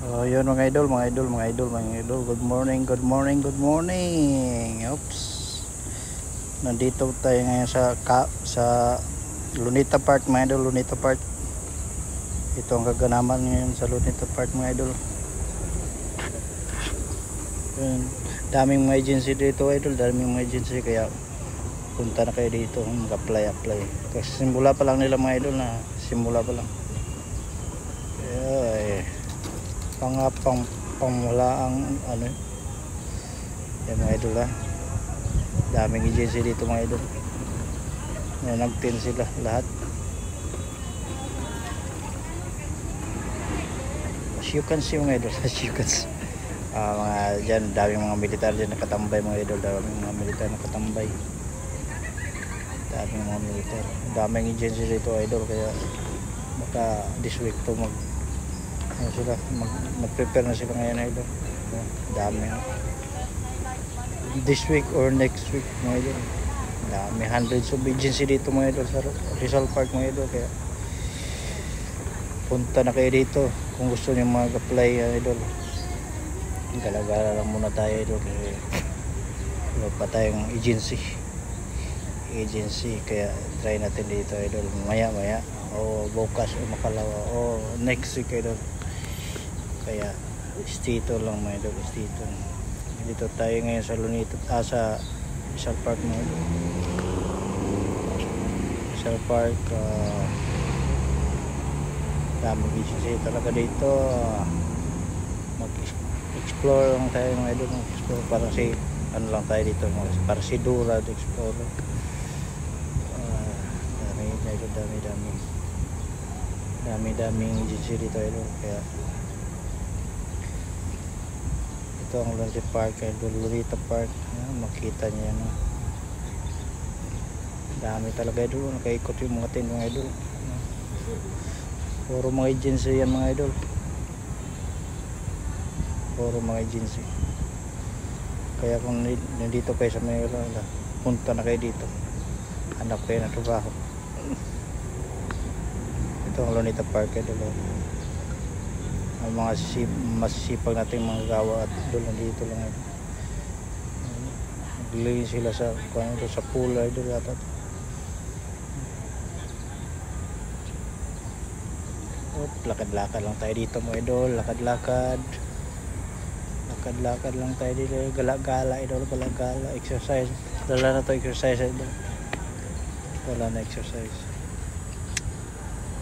So yun mga idol, good morning, good morning, good morning. Oops. Nandito tayo ngayon sa Luneta Park mga idol, Luneta Park. Ito ang kaganapan ngayon sa Luneta Park mga idol. Yun, daming mga agency dito idol, daming mga agency, kaya punta na kayo dito, mag-apply. Kasi simula pa lang nila mga idol, simula pa lang. Kaya pangwala ang ano yan mga idol daming agency dito mga idol. Nag-10 sila lahat. As you can see mga idol, as you can see, mga dyan, daming mga militar dyan nakatambay mga idol, daming mga militar nakatambay, daming mga militar, daming agency dito idol. Kaya baka this week to sila mag-prepare na sila ngayon idol. Dami this week or next week mga idol. Dami, hundreds of agency dito mga idol sa Rizal Park mga idol. Kaya punta na kayo dito kung gusto niyo mag-apply idol. Gala-gala lang muna tayo idol kasi wala pa tayong agency, kaya try natin dito idol maya o bukas o makalawa o next week idol. Kaya stito lang mga idol, stito. Dito tayo ngayon sa Luneta, sa Rizal Park mga idol. Rizal Park, daming agency talaga dito. Mag-explore lang tayo mga idol, mag-explore para si ano lang tayo dito, para si Dura to explore. Daming agency dito idol. Kaya ito ang Luneta Park idol, Luneta Park. Makita niyo yan, dami talaga idol, nakaikot yung mga tent mga idol. Puro mga agency yan mga idol, puro mga agency. Kaya kung nandito kayo sa Manila, punta na kayo dito, hanap kayo ng trabaho. Ito ang Luneta Park idol. Ang mga masisipag nating mga gawa at doon nandito lang idol. Naglilinis sila sa pool idol yata. Lakad-lakad lang tayo dito mga idol, lakad-lakad lang tayo dito, gala-gala idol, gala-gala, exercise. Dala na to exercise idol, dala na exercise.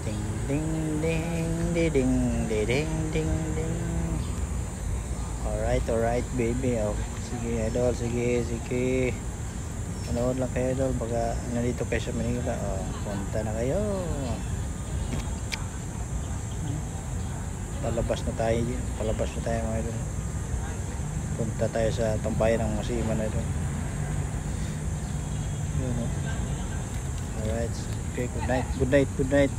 Ding ding ding ding ding ding ding. Alright baby. Sige idol, sige. Manood lang kayo idol, baka nandito kayo sa Manila. Punta na kayo. Palabas na tayo mga idol. Punta tayo sa tambayan ng Masiman idol. Alright, okay, good night.